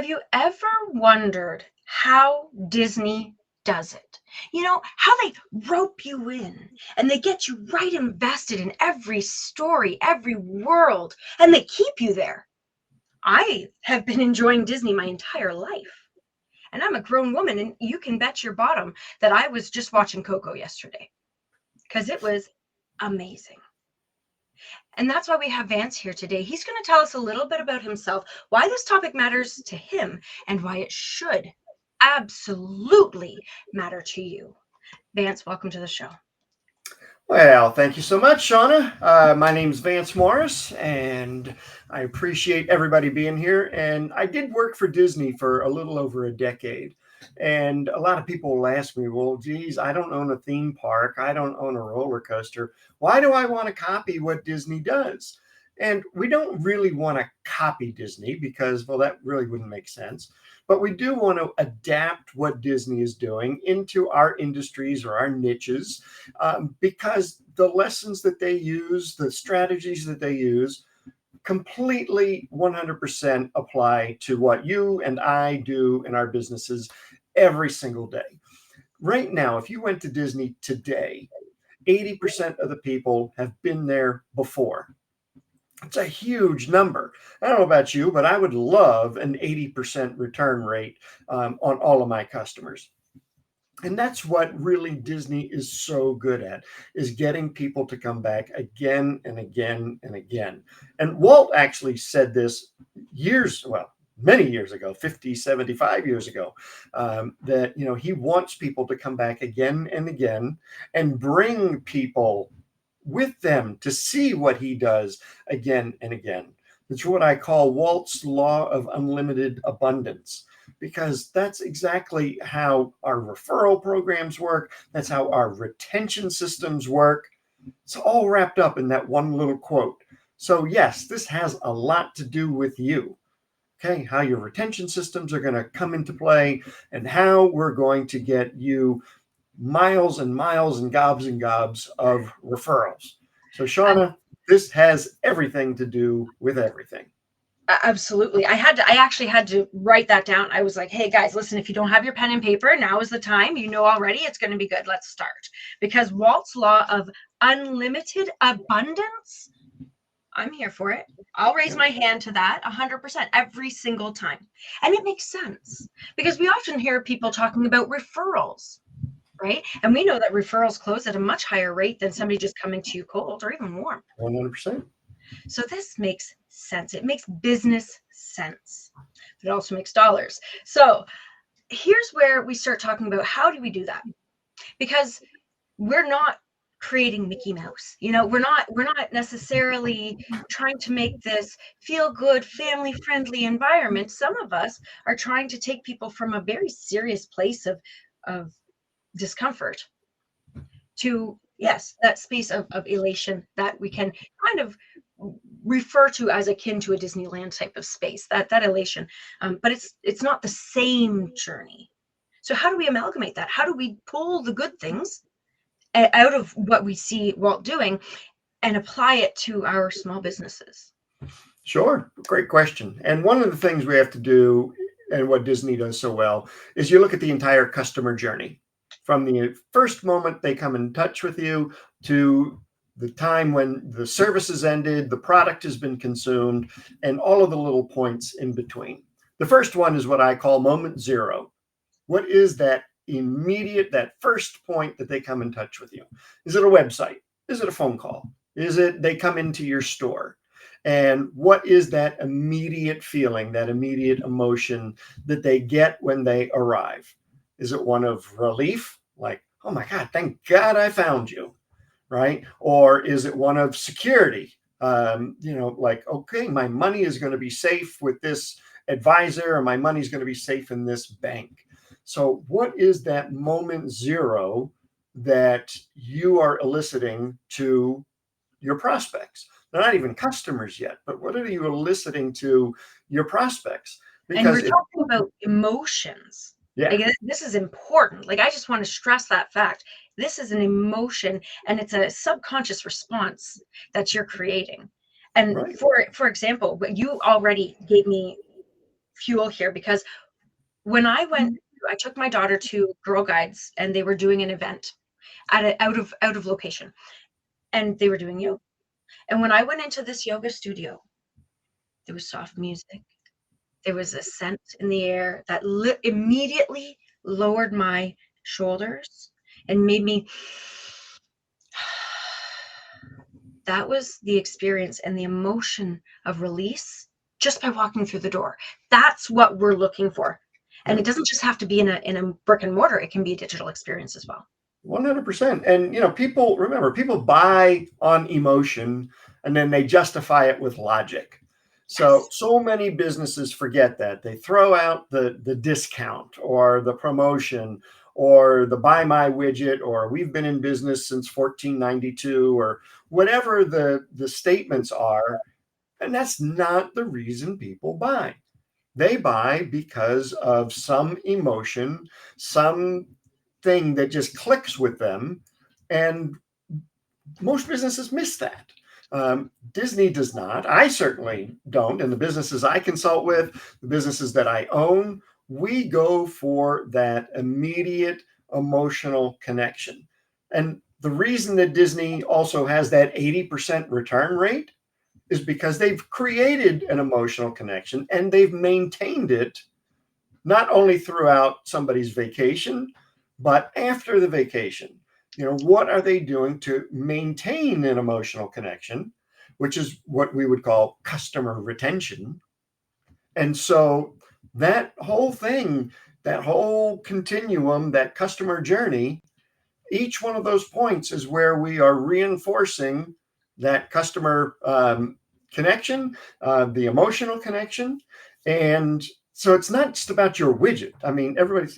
Have you ever wondered how Disney does it? How they rope you in and they get you right invested in every story, every world, and they keep you there. I have been enjoying Disney my entire life, and I'm a grown woman, and you can bet your bottom that I was just watching Coco yesterday because it was amazing. And that's why we have Vance here today. He's going to tell us a little bit about himself, why this topic matters to him, and why it should absolutely matter to you. Vance, welcome to the show. Well, thank you so much, Shauna. My name's Vance Morris, and I appreciate everybody being here. And I did work for Disney for a little over a decade. And a lot of people will ask me, well, geez, I don't own a theme park. I don't own a roller coaster. Why do I want to copy what Disney does? And we don't really want to copy Disney because, well, that really wouldn't make sense. But we do want to adapt what Disney is doing into our industries or our niches, because the lessons that they use, the strategies that they use, completely 100% apply to what you and I do in our businesses every single day. Right now, if you went to Disney today, 80% of the people have been there before. It's a huge number. I don't know about you, but I would love an 80% return rate on all of my customers. And that's what really Disney is so good at, is getting people to come back again and again and again. And Walt actually said this many years ago, 50, 75 years ago, that, he wants people to come back again and again and bring people with them to see what he does again and again. It's what I call Walt's law of unlimited abundance, because that's exactly how our referral programs work. That's how our retention systems work. It's all wrapped up in that one little quote. So yes, this has a lot to do with you. Okay, how your retention systems are going to come into play and how we're going to get you miles and miles and gobs of referrals. So, Shauna, this has everything to do with everything. Absolutely. I actually had to write that down. I was like, hey guys, listen, if you don't have your pen and paper, now is the time. You know already it's going to be good. Let's start. Because Walt's law of unlimited abundance, I'm here for it. I'll raise my hand to that 100% every single time. And it makes sense because we often hear people talking about referrals, right? And we know that referrals close at a much higher rate than somebody just coming to you cold or even warm. 100%. So this makes sense. It makes business sense. But it also makes dollars. So here's where we start talking about how do we do that? Because we're not creating Mickey Mouse. We're not necessarily trying to make this feel good, family friendly environment. Some of us are trying to take people from a very serious place of discomfort to, yes, that space of elation that we can kind of refer to as akin to a Disneyland type of space, that elation. But it's not the same journey. So how do we amalgamate that? How do we pull the good things out of what we see Walt doing and apply it to our small businesses? Sure. Great question. And one of the things we have to do, and what Disney does so well, is you look at the entire customer journey from the first moment they come in touch with you to the time when the service has ended, the product has been consumed, and all of the little points in between. The first one is what I call moment zero. What is that first point that they come in touch with you? Is it a website? Is it a phone call? Is it they come into your store? And what is that immediate feeling, that immediate emotion that they get when they arrive? Is it one of relief, like, oh my God, thank God I found you, right? Or is it one of security? Like, okay, my money is going to be safe with this advisor, or my money is going to be safe in this bank. So what is that moment zero that you are eliciting to your prospects? They're not even customers yet, but what are you eliciting to your prospects? And we're talking about emotions. Yeah. Like, this is important. Like, I just want to stress that fact. This is an emotion, and it's a subconscious response that you're creating. And Right. for example, you already gave me fuel here, because when I took my daughter to Girl Guides, and they were doing an event out of location, and they were doing yoga. And when I went into this yoga studio, there was soft music. There was a scent in the air that immediately lowered my shoulders and made me. That was the experience and the emotion of release just by walking through the door. That's what we're looking for. And it doesn't just have to be in a brick and mortar. It can be a digital experience as well. 100%. And, people buy on emotion and then they justify it with logic. Yes. So many businesses forget that. They throw out the discount or the promotion or the buy my widget, or we've been in business since 1492, or whatever the statements are. And that's not the reason people buy. They buy because of some emotion, some thing that just clicks with them. And most businesses miss that. Disney does not. I certainly don't. And the businesses I consult with, the businesses that I own, we go for that immediate emotional connection. And the reason that Disney also has that 80% return rate is because they've created an emotional connection and they've maintained it not only throughout somebody's vacation, but after the vacation. What are they doing to maintain an emotional connection, which is what we would call customer retention? And so that whole thing, that whole continuum, that customer journey, each one of those points is where we are reinforcing that customer connection, the emotional connection. And so it's not just about your widget. I mean, everybody's,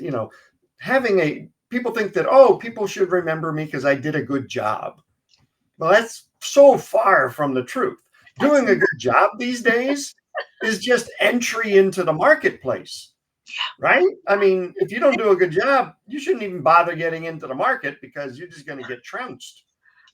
people think that, oh, people should remember me because I did a good job. Well, that's so far from the truth. Doing a good job these days is just entry into the marketplace. Right? I mean, if you don't do a good job, you shouldn't even bother getting into the market because you're just going to get trounced.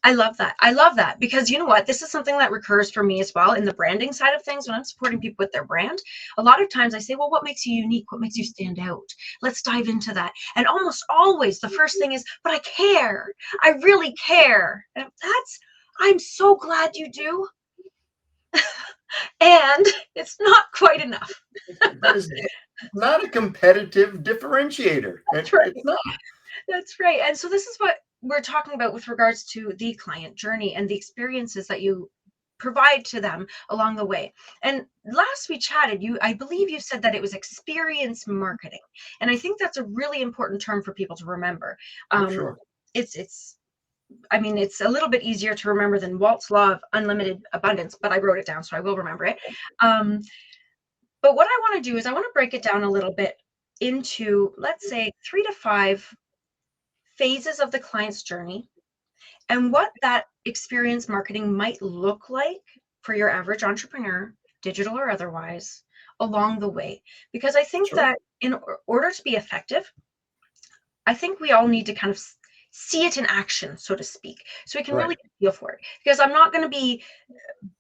I love that. I love that, because you know what? This is something that recurs for me as well in the branding side of things. When I'm supporting people with their brand, a lot of times I say, well, what makes you unique? What makes you stand out? Let's dive into that. And almost always the first thing is, but I care. I really care. And I'm so glad you do. And it's not quite enough. That is not a competitive differentiator. That's right. It's not. That's right. And so this is what we're talking about with regards to the client journey and the experiences that you provide to them along the way. And last we chatted, I believe you said that it was experience marketing. And I think that's a really important term for people to remember. Sure. It's a little bit easier to remember than Walt's law of unlimited abundance, but I wrote it down, so I will remember it. But what I want to do is I want to break it down a little bit into, let's say, 3 to 5 phases of the client's journey, and what that experience marketing might look like for your average entrepreneur, digital or otherwise, along the way. Because I think that in order to be effective, I think we all need to kind of see it in action, so to speak, so we can really feel for it. Because I'm not going to be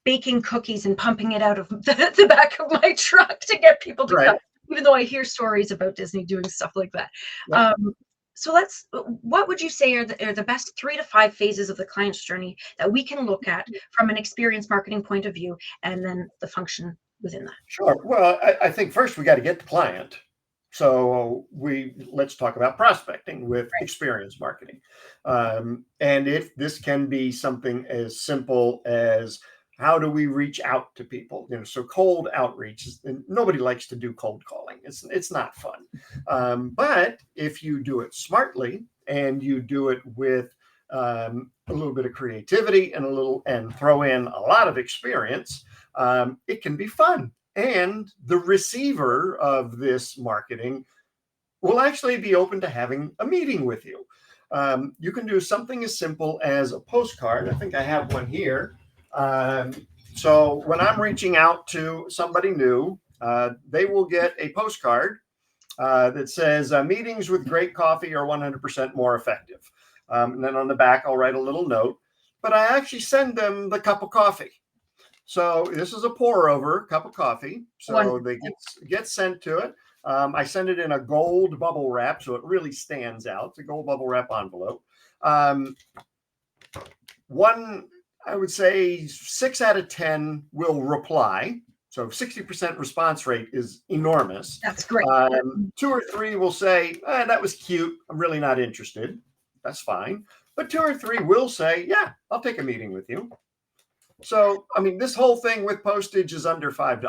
baking cookies and pumping it out of the back of my truck to get people to come, even though I hear stories about Disney doing stuff like that. So what would you say are the best 3 to 5 phases of the client's journey that we can look at from an experience marketing point of view, and then the function within that? Sure. Well, I think first we got to get the client. So let's talk about prospecting with experience marketing. And if this can be something as simple as, how do we reach out to people? So cold outreach, and nobody likes to do cold calling. It's not fun. But if you do it smartly and you do it with a little bit of creativity and throw in a lot of experience, it can be fun. And the receiver of this marketing will actually be open to having a meeting with you. You can do something as simple as a postcard. I think I have one here. So when I'm reaching out to somebody new, they will get a postcard that says, meetings with great coffee are 100% more effective. And then on the back, I'll write a little note, but I actually send them the cup of coffee. So this is a pour over cup of coffee. So Wonderful. they get sent to it. I send it in a gold bubble wrap, so it really stands out. It's a gold bubble wrap envelope. Um, I would say 6 out of 10 will reply. So 60% response rate is enormous. That's great. 2 or 3 will say, that was cute. I'm really not interested. That's fine. But 2 or 3 will say, yeah, I'll take a meeting with you. So, I mean, this whole thing with postage is under $5.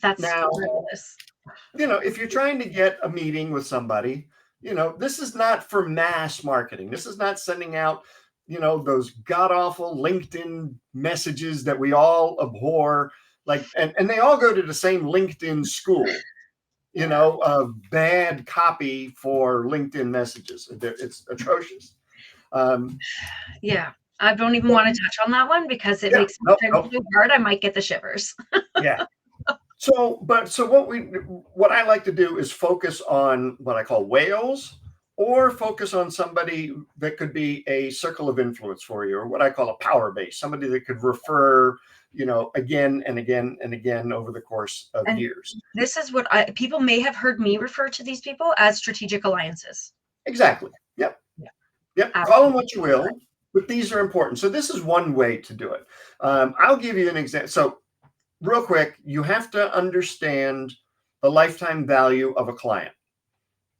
That's Now, fabulous. if you're trying to get a meeting with somebody, this is not for mass marketing. This is not sending out, those god awful LinkedIn messages that we all abhor. Like, and they all go to the same LinkedIn school, of bad copy for LinkedIn messages. It's atrocious. Yeah. I don't even want to touch on that one because it Yeah, makes me think too hard. I might get the shivers. Yeah. So what I like to do is focus on what I call whales, or focus on somebody that could be a circle of influence for you, or what I call a power base, somebody that could refer, again and again and again over the course of years. This is what people may have heard me refer to these people as strategic alliances. Exactly. Yep. Yep. Absolutely. Call them what you will, but these are important. So this is one way to do it. I'll give you an example. So real quick, you have to understand the lifetime value of a client.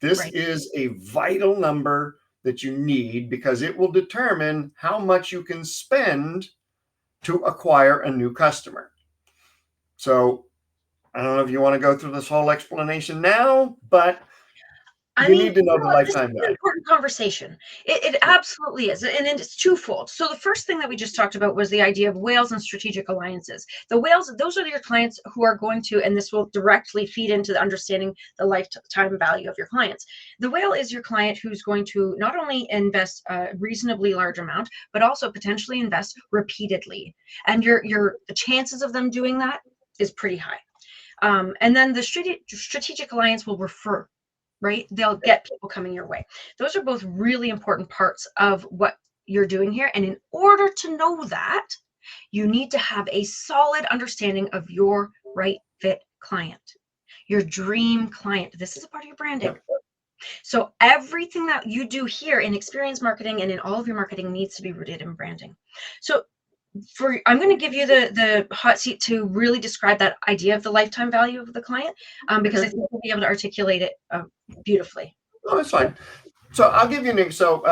This is a vital number that you need because it will determine how much you can spend to acquire a new customer. So I don't know if you want to go through this whole explanation now, but you need to know the lifetime value. This is an important conversation. It absolutely is. And it's twofold. So the first thing that we just talked about was the idea of whales and strategic alliances. The whales, those are your clients who are going to, and this will directly feed into the understanding the lifetime value of your clients. The whale is your client who's going to not only invest a reasonably large amount, but also potentially invest repeatedly. And the chances of them doing that is pretty high. And then the strategic alliance will refer. Right? They'll get people coming your way. Those are both really important parts of what you're doing here. And in order to know that, you need to have a solid understanding of your right fit client, your dream client. This is a part of your branding. So everything that you do here in experience marketing and in all of your marketing needs to be rooted in branding. So I'm going to give you the hot seat to really describe that idea of the lifetime value of the client, because I think we'll be able to articulate it beautifully. Oh, that's fine. So I'll give you an example.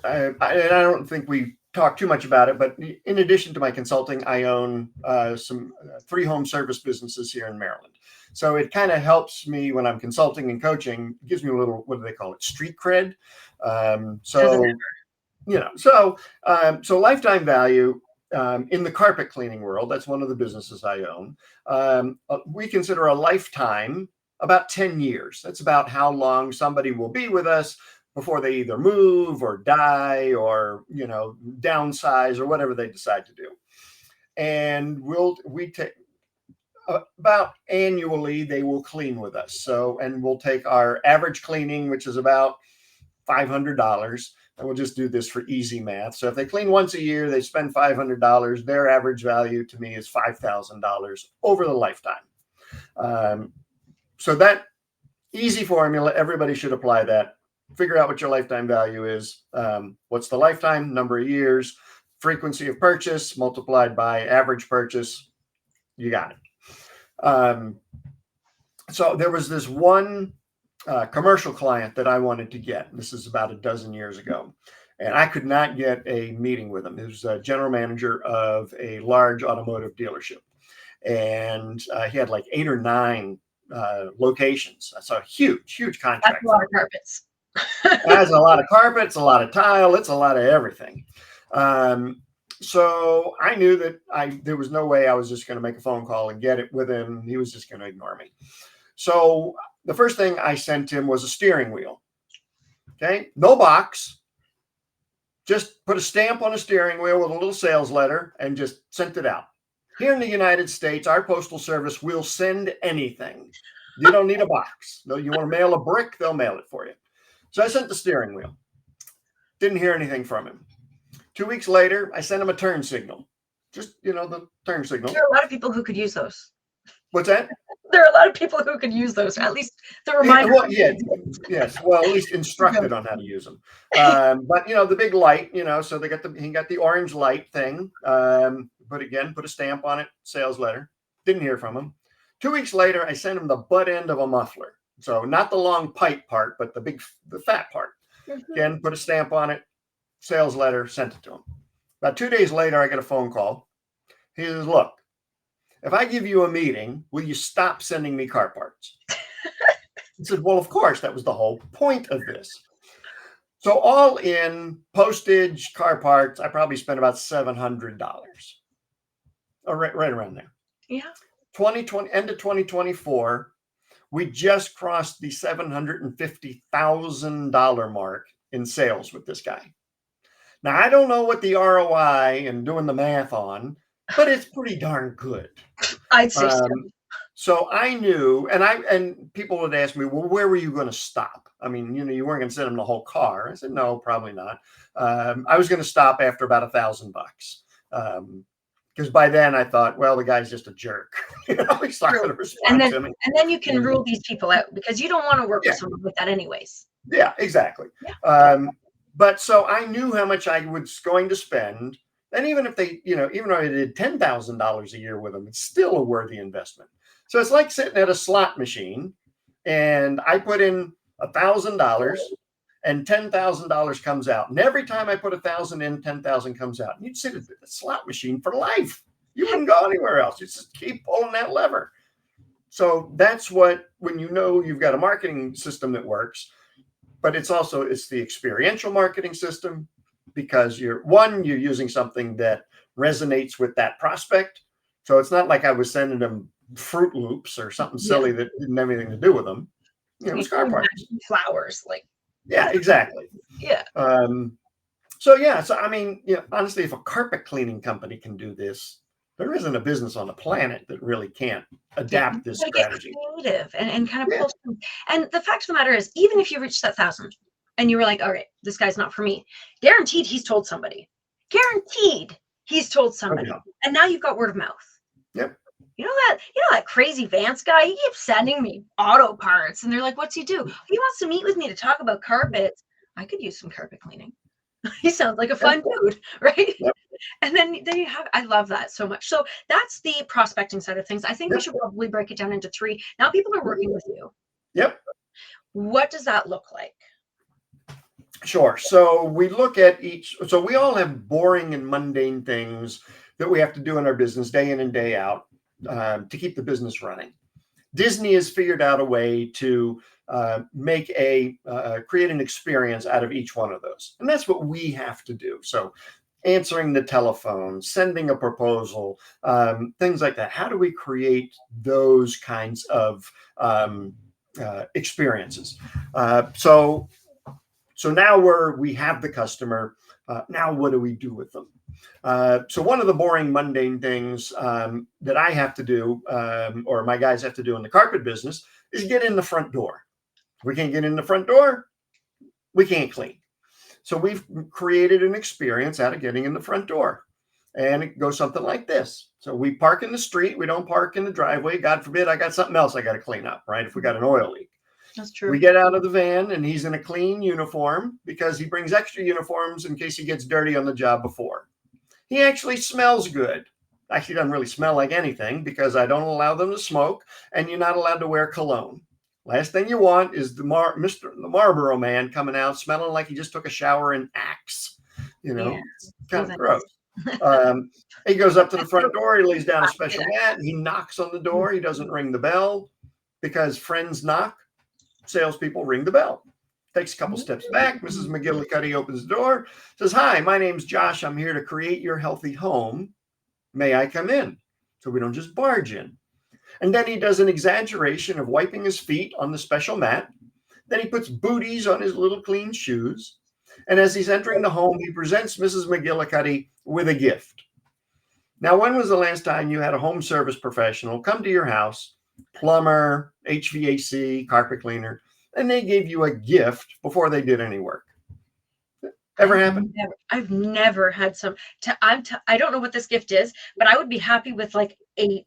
And I don't think we talked too much about it, but in addition to my consulting, I own some 3 home service businesses here in Maryland. So it kind of helps me when I'm consulting and coaching. It gives me a little, what do they call it, street cred. So lifetime value. In the carpet cleaning world, that's one of the businesses I own. We consider a lifetime about 10 years. That's about how long somebody will be with us before they either move or die or, downsize or whatever they decide to do. And we take about annually, they will clean with us. So, and we'll take our average cleaning, which is about $500. And we'll just do this for easy math. So if they clean once a year, they spend $500. Their average value to me is $5,000 over the lifetime. So that easy formula, everybody should apply that. Figure out what your lifetime value is. What's the lifetime, number of years, frequency of purchase multiplied by average purchase. You got it. So there was this one commercial client that I wanted to get. This is about a dozen years ago. And I could not get a meeting with him. He was a general manager of a large automotive dealership. And he had like 8 or 9 locations. That's a huge contract. That's a lot of carpets. That's a lot of carpets, a lot of tile. It's a lot of everything. So I knew that there was no way I was just going to make a phone call and get it with him. He was just going to ignore me. So the first thing I sent him was a steering wheel. Okay. No box. Just put a stamp on a steering wheel with a little sales letter and just sent it out. Here in the United States, our postal service will send anything. You don't need a box. No, you want to mail a brick, they'll mail it for you. So I sent the steering wheel. Didn't hear anything from him. 2 weeks later, I sent him a turn signal. just, the turn signals. There are a lot of people who could use those. What's that? There are a lot of people who could use those. At least the Yeah, reminder. well, yeah, yes. Well, at least instructed on how to use them. But the big light, so he got the orange light thing. But again, put a stamp on it, sales letter. Didn't hear from him. 2 weeks later, I sent him the butt end of a muffler. So not the long pipe part, but the fat part. Again, put a stamp on it, sales letter, sent it to him. About 2 days later, I get a phone call. He says, look, if I give you a meeting, will you stop sending me car parts? I said, well, of course, that was the whole point of this. So all in postage, car parts, I probably spent about $700. Right around there. Yeah. 2020, end of 2024, we just crossed the $750,000 mark in sales with this guy. Now, I don't know what the ROI and doing the math on, but it's pretty darn good. I'd say so. So I knew, and people would ask me, well, where were you going to stop? I mean, you weren't going to send them the whole car. I said, no, probably not. I was going to stop after about $1,000. Because by then I thought, well, the guy's just a jerk. He's not going to respond to me. And then you can rule these people out because you don't want to work with someone like that anyways. Yeah, exactly. Yeah. But so I knew how much I was going to spend. And even if they, even though I did $10,000 a year with them, it's still a worthy investment. So it's like sitting at a slot machine and I put in $1,000 and $10,000 comes out. And every time I put 1,000 in, 10,000 comes out. And you'd sit at the slot machine for life. You wouldn't go anywhere else. You just keep pulling that lever. So that's when you've got a marketing system that works, but it's the experiential marketing system, because you're using something that resonates with that prospect. So it's not like I was sending them Fruit Loops or something silly that didn't have anything to do with them. It was car parts. Flowers, Yeah, exactly. Yeah. So I mean, honestly, if a carpet cleaning company can do this, there isn't a business on the planet that really can't adapt this strategy. Get creative and kind of pull through. And the fact of the matter is, even if you reach that 1,000 and you were like, all right, this guy's not for me, guaranteed he's told somebody. Guaranteed he's told somebody. Oh, yeah. And now you've got word of mouth. Yep. You know that crazy Vance guy? He keeps sending me auto parts, and they're like, "What's he do? He wants to meet with me to talk about carpets. I could use some carpet cleaning." He sounds like a fun dude, right? Yep. And then you have. I love that so much. So that's the prospecting side of things. I think we should probably break it down into 3. Now people are working with you. Yep. What does that look like? Sure. So we look at each. So we all have boring and mundane things that we have to do in our business day in and day out. To keep the business running. Disney has figured out a way to create an experience out of each one of those. And that's what we have to do. So answering the telephone, sending a proposal, things like that. How do we create those kinds of experiences? So now we have the customer. Now what do we do with them? So one of the boring, mundane things that I have to do, or my guys have to do in the carpet business, is get in the front door. If we can't get in the front door, we can't clean. So we've created an experience out of getting in the front door. And it goes something like this. So we park in the street. We don't park in the driveway. God forbid I got something else I got to clean up, right? If we got an oil leak. That's true. We get out of the van and he's in a clean uniform because he brings extra uniforms in case he gets dirty on the job before. He actually smells good. Actually doesn't really smell like anything because I don't allow them to smoke and you're not allowed to wear cologne. Last thing you want is the Marlboro man coming out smelling like he just took a shower in Axe. It's kind of gross. He goes up to the front door. He lays down a special mat. He knocks on the door. He doesn't ring the bell because friends knock. Salespeople ring the bell. Takes a couple steps back. Mrs. McGillicuddy opens the door, says, "Hi, my name's Josh. I'm here to create your healthy home. May I come in?" So we don't just barge in. And then he does an exaggeration of wiping his feet on the special mat. Then he puts booties on his little clean shoes. And as he's entering the home, he presents Mrs. McGillicuddy with a gift. Now, when was the last time you had a home service professional come to your house, plumber, HVAC, carpet cleaner, and they gave you a gift before they did any work? Ever happen? I've never had some. I don't know what this gift is, but I would be happy with like a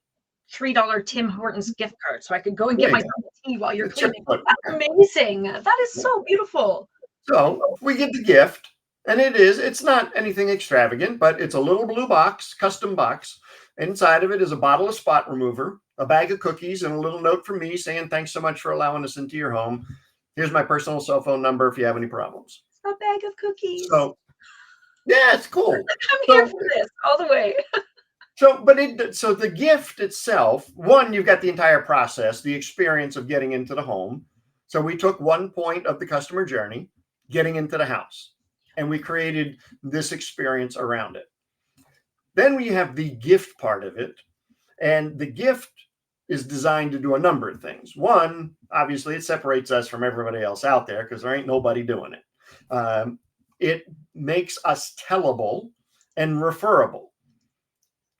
$3 Tim Hortons gift card, so I could go and There get you my go. tea while you're The chip cleaning. code. That's amazing. That is Yeah. so beautiful. So we get the gift, and it's not anything extravagant, but it's a little blue box, custom box. Inside of it is a bottle of spot remover, a bag of cookies, and a little note from me saying, "Thanks so much for allowing us into your home. Here's my personal cell phone number if you have any problems." A bag of cookies. So, yeah, it's cool. I'm here So, for this all the way. so the gift itself, one, you've got the entire process, the experience of getting into the home. So we took one point of the customer journey, getting into the house, and we created this experience around it. Then we have the gift part of it, and the gift is designed to do a number of things. One, obviously, it separates us from everybody else out there because there ain't nobody doing it. It makes us tellable and referable.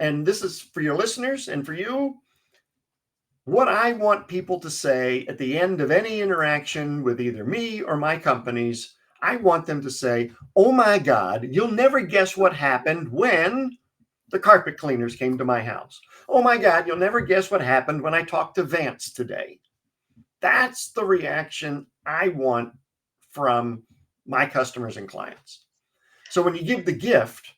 And this is for your listeners and for you. What I want people to say at the end of any interaction with either me or my companies, I want them to say, "Oh my God, you'll never guess what happened when the carpet cleaners came to my house. Oh my God, you'll never guess what happened when I talked to Vance today." That's the reaction I want from my customers and clients. So when you give the gift,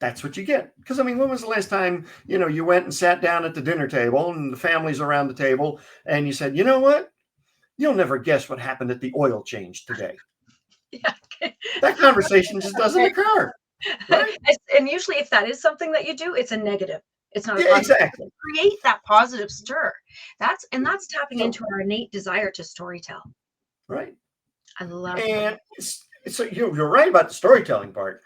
that's what you get. Because I mean, when was the last time, you went and sat down at the dinner table and the family's around the table and you said, "You know what? You'll never guess what happened at the oil change today." Yeah. That conversation just doesn't occur, right? And usually if that is something that you do, it's a negative. It's not a Yeah, positive. exactly. Create that positive stir. That's tapping So, into our innate desire to storytell. right. I love that. And so you're right about the storytelling part,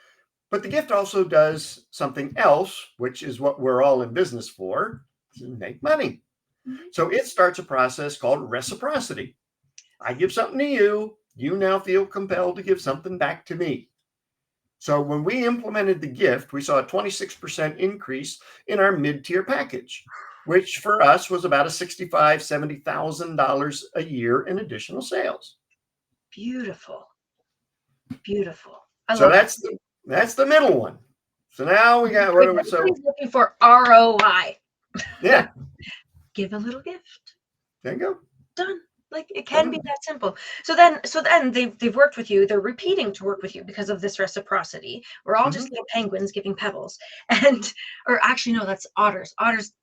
but the gift also does something else, which is what we're all in business for, to make money. Mhm. So it starts a process called reciprocity. I give something to you, you now feel compelled to give something back to me. So when we implemented the gift, we saw a 26% increase in our mid-tier package, which for us was about a $65,000, $70,000 a year in additional sales. Beautiful. Beautiful. I So love it. that's the middle one. So now we got what are we? So Everybody's looking for ROI. yeah, Give a little gift. there you go. Done. Like it can be that simple. So then they've worked with you. They're repeating to work with you because of this reciprocity. We're all just little penguins giving pebbles, or actually no, that's otters.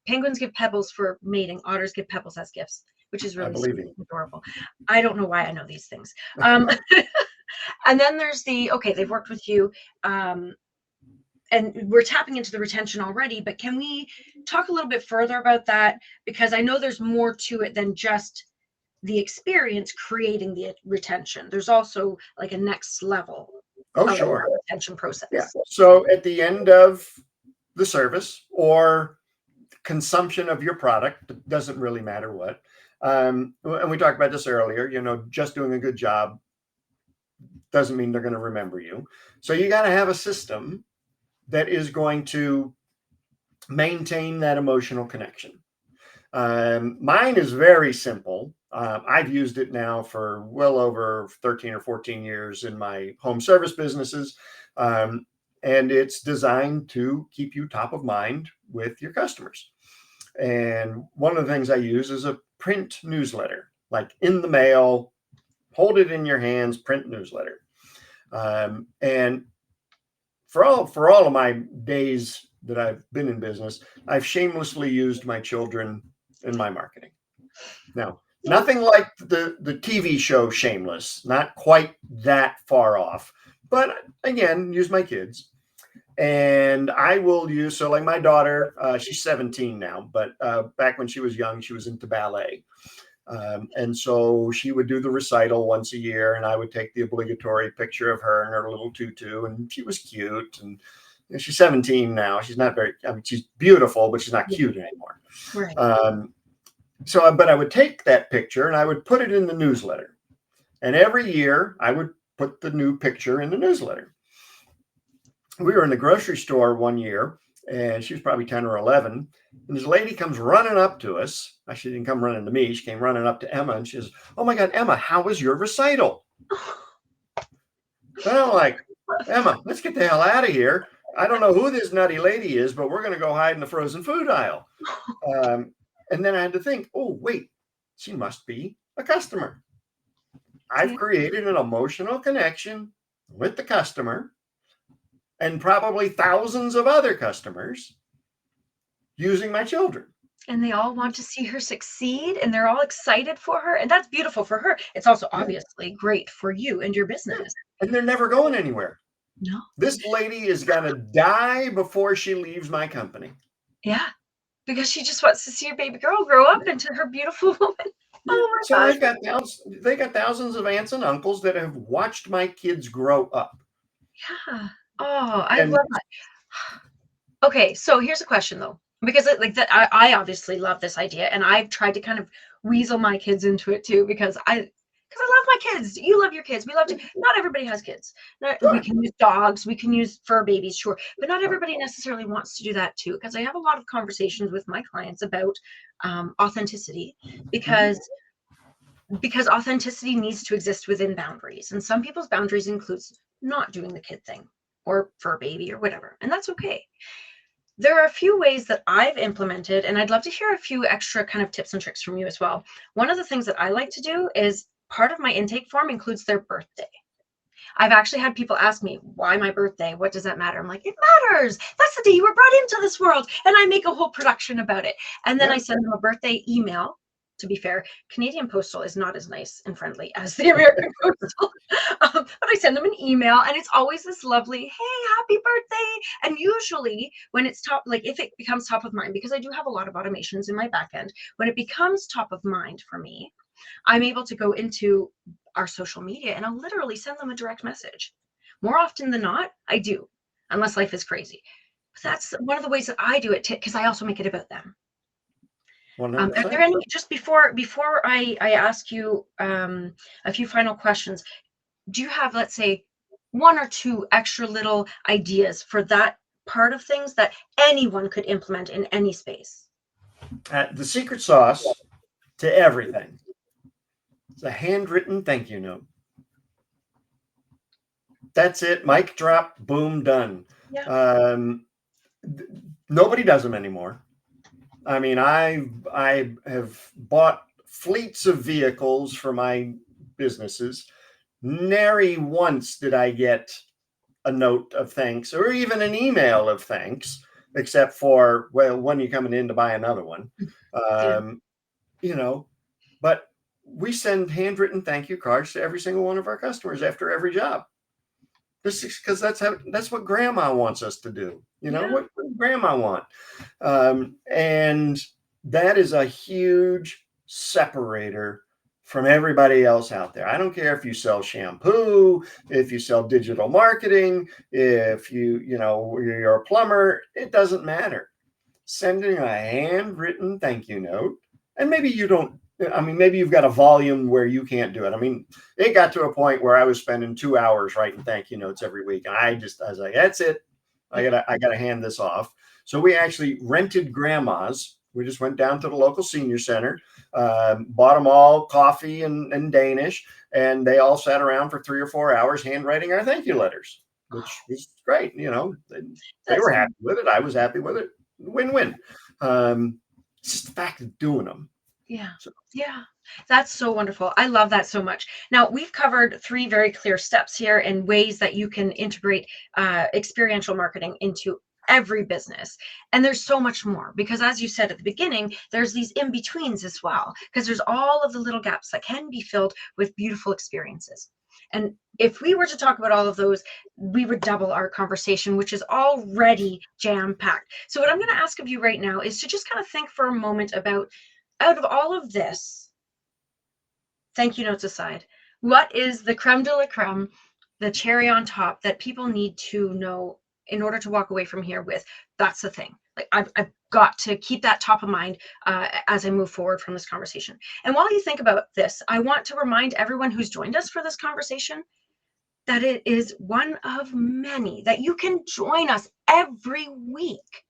Penguins give pebbles for mating. Otters give pebbles as gifts, which is I really believe sweet you. and adorable. I don't know why I know these things. And then there's they've worked with you. And we're tapping into the retention already, but can we talk a little bit further about that? Because I know there's more to it than just the experience creating the retention. There's also like a next level Oh, of sure. the retention process. Yeah. So at the end of the service or consumption of your product, it doesn't really matter what. And we talked about this earlier, just doing a good job doesn't mean they're going to remember you. So you got to have a system that is going to maintain that emotional connection. Mine is very simple. I've used it now for well over 13 or 14 years in my home service businesses. And it's designed to keep you top of mind with your customers. And one of the things I use is a print newsletter, like in the mail, hold it in your hands, print newsletter. And for all of my days that I've been in business, I've shamelessly used my children in my marketing. Now, nothing like the TV show Shameless, not quite that far off, but again, use my kids. And I will use, so like my daughter, she's 17 now, but back when she was young, she was into ballet. And so she would do the recital once a year, and I would take the obligatory picture of her in her little tutu, and she was cute. And she's 17 now. She's not very, I mean, she's beautiful, but she's not cute anymore. Right. But I would take that picture and I would put it in the newsletter. And every year I would put the new picture in the newsletter. We were in the grocery store one year, and she was probably 10 or 11. And this lady comes running up to us. She didn't come running to me. She came running up to Emma, and she says, "Oh my God, Emma, how was your recital?" And I'm like, Emma, let's get the hell out of here. I don't know who this nutty lady is, but we're going to go hide in the frozen food aisle. And then I had to think, oh, wait, she must be a customer. I've Yeah. created an emotional connection with the customer and probably thousands of other customers using my children. And they all want to see her succeed, and they're all excited for her, and that's beautiful for her. It's also Yeah. obviously great for you and your business. And they're never going anywhere. No. This lady is going to die before she leaves my company. Yeah. Because she just wants to see your baby girl grow up into her beautiful woman. Yeah. Oh my So gosh. they got thousands of aunts and uncles that have watched my kids grow up. Yeah. Oh, I And love that. Okay, so here's a question though, because like that, I obviously love this idea, and I've tried to kind of weasel my kids into it too, because I love my kids. You love your kids. We love to. Not everybody has kids. We sure, can use dogs. We can use fur babies, sure, but not everybody necessarily wants to do that too. Because I have a lot of conversations with my clients about authenticity, because authenticity needs to exist within boundaries, and some people's boundaries includes not doing the kid thing or fur baby or whatever, and that's okay. There are a few ways that I've implemented, and I'd love to hear a few extra kind of tips and tricks from you as well. One of the things that I like to do is part of my intake form includes their birthday. I've actually had people ask me, why my birthday? What does that matter? I'm like, it matters. That's the day you were brought into this world. And I make a whole production about it. And then yeah. I send them a birthday email. To be fair, Canadian Postal is not as nice and friendly as the American Postal. But I send them an email, and it's always this lovely, hey, happy birthday. And usually when it's top, like if it becomes top of mind, because I do have a lot of automations in my back end, when it becomes top of mind for me, I'm able to go into our social media and I'll literally send them a direct message. More often than not, I do, unless life is crazy. But that's one of the ways that I do it, because I also make it about them. Are there 100%. any, just before I ask you a few final questions, do you have, let's say, one or two extra little ideas for that part of things that anyone could implement in any space? The secret sauce to everything is a handwritten thank you note. That's it. Mic drop, boom, done. Yeah. Nobody does them anymore. I mean, I have bought fleets of vehicles for my businesses. Nary once did I get a note of thanks or even an email of thanks, except for, well, when you're coming in to buy another one. Yeah. You know, but we send handwritten thank you cards to every single one of our customers after every job. This is because that's what grandma wants us to do. You know, Yeah. what grandma want. And that is a huge separator from everybody else out there. I don't care if you sell shampoo, if you sell digital marketing, if you're a plumber, it doesn't matter. Sending a handwritten thank you note, and maybe you don't, I mean, maybe you've got a volume where you can't do it. I mean, it got to a point where I was spending 2 hours writing thank you notes every week. And I was like, that's it. I gotta hand this off. So we actually rented grandmas. We just went down to the local senior center, bought them all coffee and Danish, and they all sat around for 3 or 4 hours handwriting our thank you letters, which was great. You know, they That's were happy with it. I was happy with it. Win-win. It's just the fact of doing them. Yeah. So, Yeah. That's so wonderful. I love that so much. Now, we've covered 3 very clear steps here and ways that you can integrate experiential marketing into every business. And there's so much more, because as you said at the beginning, there's these in-betweens as well, because there's all of the little gaps that can be filled with beautiful experiences. And if we were to talk about all of those, we would double our conversation, which is already jam-packed. So what I'm going to ask of you right now is to just kind of think for a moment about, out of all of this, thank you notes aside, what is the creme de la creme, the cherry on top that people need to know in order to walk away from here with? That's the thing. Like I've got to keep that top of mind as I move forward from this conversation. And while you think about this, I want to remind everyone who's joined us for this conversation that it is one of many, that you can join us every week.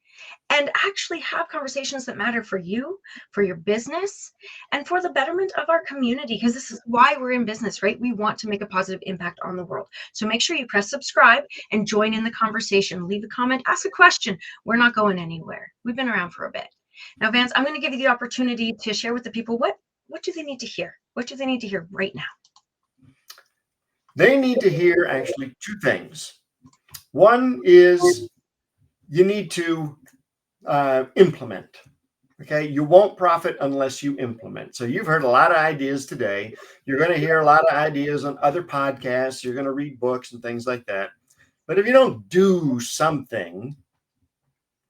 and actually have conversations that matter for you, for your business, and for the betterment of our community, because this is why we're in business, right? We want to make a positive impact on the world. So make sure you press subscribe and join in the conversation. Leave a comment, ask a question. We're not going anywhere. We've been around for a bit. Now, Vance, I'm going to give you the opportunity to share with the people what do they need to hear? What do they need to hear right now? They need to hear actually two things. One is you need to implement. Okay, you won't profit unless you implement. So you've heard a lot of ideas today. You're going to hear a lot of ideas on other podcasts. You're going to read books and things like that. But if you don't do something,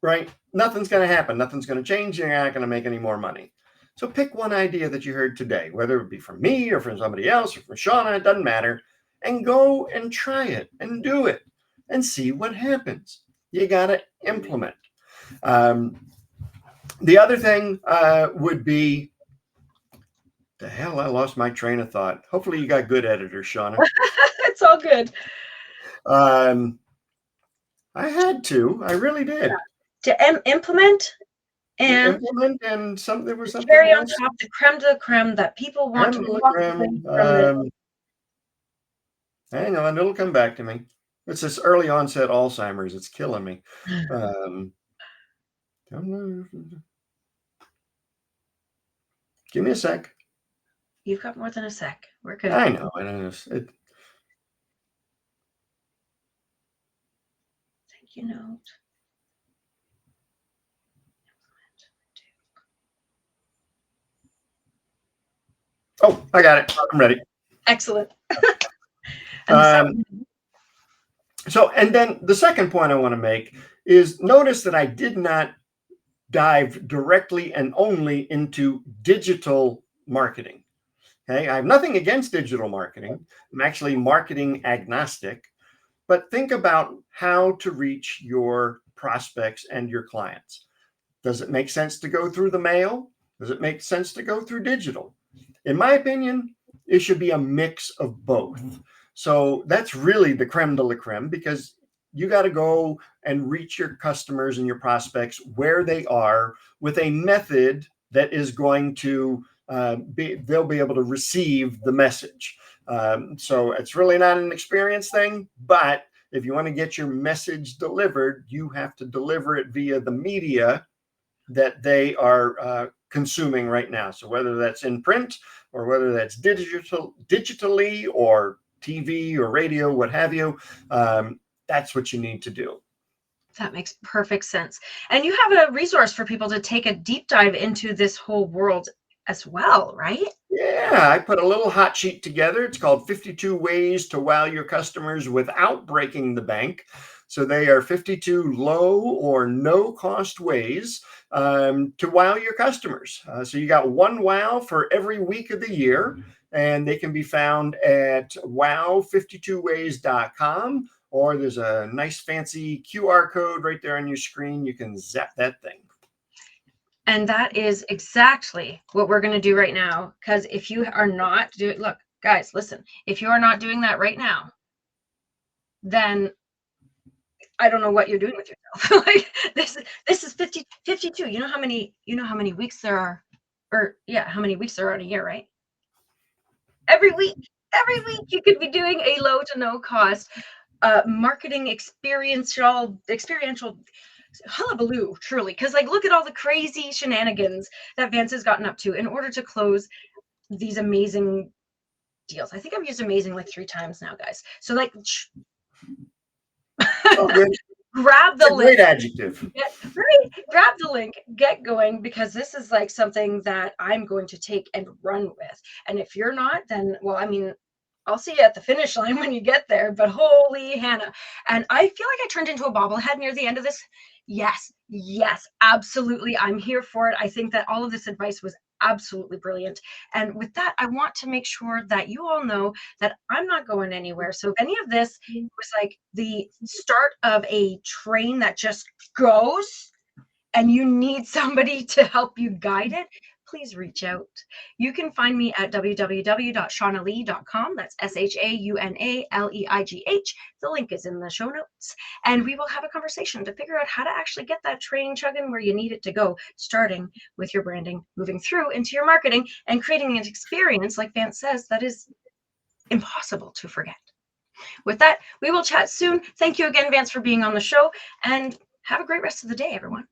right, nothing's going to happen. Nothing's going to change. You're not going to make any more money. So pick one idea that you heard today, whether it be from me or from somebody else or from Shauna, it doesn't matter, and go and try it and do it and see what happens. You got to implement. The other thing would be, the hell, I lost my train of thought. Hopefully you got good editors, Shauna. It's all good. I had to. I really did. To implement and implement, and there was something cherry on else. top, the creme de la creme that people want Creme to de la walk creme. away from. Hang on, it'll come back to me. It's this early onset Alzheimer's. It's killing me. Give me a sec. You've got more than a sec. We're good. I know. Thank you note. Oh, I got it. I'm ready. Excellent. So, and then the second point I want to make is notice that I did not dive directly and only into digital marketing. Okay, I have nothing against digital marketing. I'm actually marketing agnostic, but think about how to reach your prospects and your clients. Does it make sense to go through the mail? Does it make sense to go through digital? In my opinion, it should be a mix of both. So that's really the creme de la creme, because you got to go and reach your customers and your prospects where they are with a method that is going to they'll be able to receive the message. So it's really not an experience thing, but if you want to get your message delivered, you have to deliver it via the media that they are consuming right now. So whether that's in print or whether that's digitally or TV or radio, what have you, that's what you need to do. That makes perfect sense. And you have a resource for people to take a deep dive into this whole world as well, right? Yeah, I put a little hot sheet together. It's called 52 Ways to Wow Your Customers Without Breaking the Bank. So they are 52 low or no cost ways to wow your customers. So you got one wow for every week of the year, and they can be found at wow52ways.com, or there's a nice fancy QR code right there on your screen. You can zap that thing. And that is exactly what we're going to do right now. Because if you are not doing, look, guys, listen, if you are not doing that right now, then I don't know what you're doing with yourself. Like this is 52. You know how many weeks there are, or yeah, how many weeks there are in a year, right? Every week you could be doing a low to no cost marketing experiential hullabaloo, truly, because like look at all the crazy shenanigans that Vance has gotten up to in order to close these amazing deals. I think I've used amazing like 3 times now, guys. So like grab the link. Great adjective. Grab the link, get going, because this is like something that I'm going to take and run with. And if you're not, then well, I mean, I'll see you at the finish line when you get there, but holy Hannah. And I feel like I turned into a bobblehead near the end of this. Yes, absolutely. I'm here for it. I think that all of this advice was absolutely brilliant. And with that, I want to make sure that you all know that I'm not going anywhere. So if any of this was like the start of a train that just goes and you need somebody to help you guide it, please reach out. You can find me at www.shaunalee.com. That's SHAUNALEIGH. The link is in the show notes. And we will have a conversation to figure out how to actually get that train chugging where you need it to go, starting with your branding, moving through into your marketing, and creating an experience, like Vance says, that is impossible to forget. With that, we will chat soon. Thank you again, Vance, for being on the show, and have a great rest of the day, everyone.